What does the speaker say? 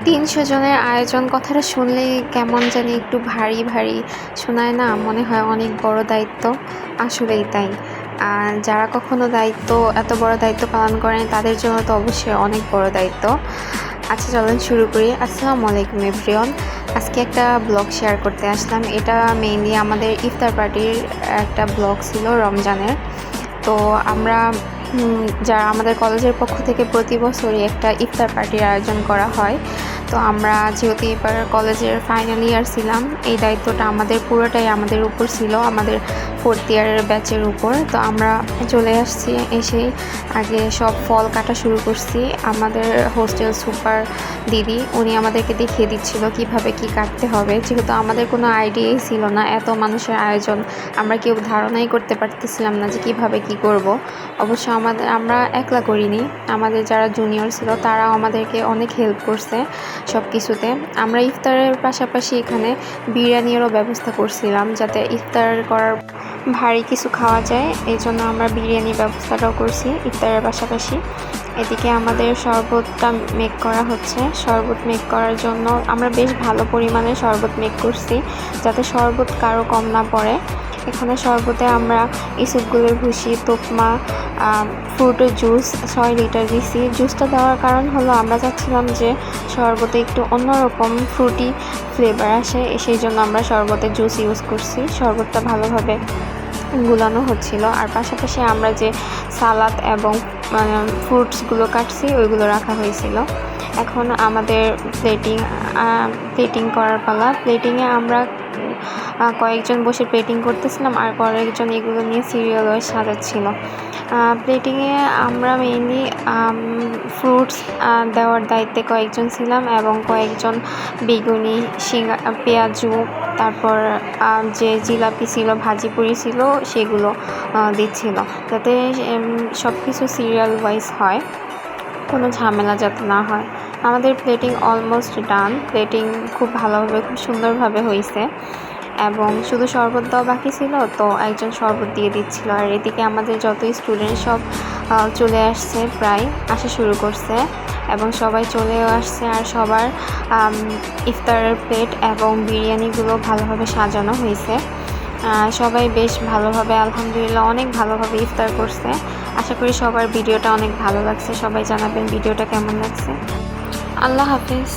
৩০০ জনের আয়োজন কথাটা শুনলেই কেমন জানি একটু ভারী ভারী শোনায় না? মনে হয় অনেক বড় দায়িত্ব। আসলেই তাই। যারা কখনো এত বড় দায়িত্ব পালন করেন তাদের জন্য তো অবশ্যই অনেক বড় দায়িত্ব। আচ্ছা চলেন শুরু করি। আসসালামু আলাইকুম এভরিওয়ান। আজকে একটা ব্লগ শেয়ার করতে আসলাম। এটা মেইনলি আমাদের ইফতার পার্টির একটা ব্লগ ছিল রমজানের। তো আমরা যারা আমাদের কলেজের পক্ষ থেকে প্রতি বছরই একটা ইফতার পার্টির আয়োজন করা হয়। তো আমরা যেহেতু এবার কলেজের ফাইনাল ইয়ার ছিলাম, এই দায়িত্বটা আমাদের পুরোটাই আমাদের উপর ছিল, আমাদের 4th ইয়ারের ব্যাচের উপর। তো আমরা চলে আসছি, এসেই আগে সব ফল কাটা শুরু করছি। আমাদের হোস্টেল সুপার দিদি উনি আমাদেরকে দেখিয়ে দিচ্ছিল কিভাবে কি কাটতে হবে, যেহেতু আমাদের কোনো আইডিয়াই ছিল না। এত মানুষের আয়োজন, আমরা কেউ ধারণাই করতে পারতেছিলাম না যে কিভাবে কি করব। অবশ্য আমরা একলা করিনি, আমাদের যারা জুনিয়র ছিল তারাও আমাদেরকে অনেক হেল্প করছে সব কিছুতে। আমরা ইফতারের পাশাপাশি এখানে বিরিয়ানিরও ব্যবস্থা করছিলাম, যাতে ইফতার করার ভারী কিছু খাওয়া যায়। এই জন্য আমরা বিরিয়ানির ব্যবস্থাটাও করছি ইফতারের পাশাপাশি। এদিকে আমাদের শরবতটা মেক করা হচ্ছে। শরবত মেক করার জন্য আমরা বেশ ভালো পরিমাণে শরবত মেক করছি, যাতে শরবত কারো কম না পড়ে। এখানে শরবতে আমরা ইসবগুলের ভুসি, তোকমা, ফ্রুটের জুস 6 লিটার দিছি। জুসটা দেওয়ার কারণ হলো আমরা চাচ্ছিলাম যে শরবতে একটু অন্যরকম ফ্রুটি ফ্লেভার আসে, সেই জন্য আমরা শরবতে জুস ইউজ করছি। শরবতটা ভালোভাবে গুলানো হচ্ছিল, আর পাশাপাশি আমরা যে সালাদ এবং ফ্রুটসগুলো কাটছি ওইগুলো রাখা হয়েছিল। এখন আমাদের প্লেটিং করার পালা। প্লেটিংয়ে আমরা কয়েকজন বসে প্লেটিং করতেছিলাম, আর কয়েকজন এগুলো নিয়ে সিরিয়াল ওয়াইজ সাজাচ্ছিল। প্লেটিংয়ে আমরা মেইনলি ফ্রুটস দেওয়ার দায়িত্বে কয়েকজন ছিলাম, এবং কয়েকজন বেগুনি, পেঁয়াজু, তারপর যে জিলাপি ছিল, ভাজি পুরি ছিল, সেগুলো দিচ্ছিল, যাতে সব কিছু সিরিয়াল ওয়াইজ হয়, কোনো ঝামেলা যাতে না হয়। আমাদের প্লেটিং অলমোস্ট ডান। প্লেটিং খুব ভালোভাবে, খুব সুন্দরভাবে হয়েছে, এবং শুধু শরবত দেওয়া বাকি ছিল, তো একজন শরবত দিয়ে দিচ্ছিল। আর এদিকে আমাদের যতই স্টুডেন্ট সব চলে আসছে, প্রায় আসা শুরু করছে, এবং সবাই চলেও আসছে। আর সবার ইফতারের প্লেট এবং বিরিয়ানিগুলো ভালোভাবে সাজানো হয়েছে। সবাই বেশ ভালোভাবে, আলহামদুলিল্লাহ, অনেক ভালোভাবে ইফতার করছে। আশা করি সবার ভিডিওটা অনেক ভালো লাগছে। সবাই জানাবেন ভিডিওটা কেমন লাগছে। আল্লাহ হাফিজ।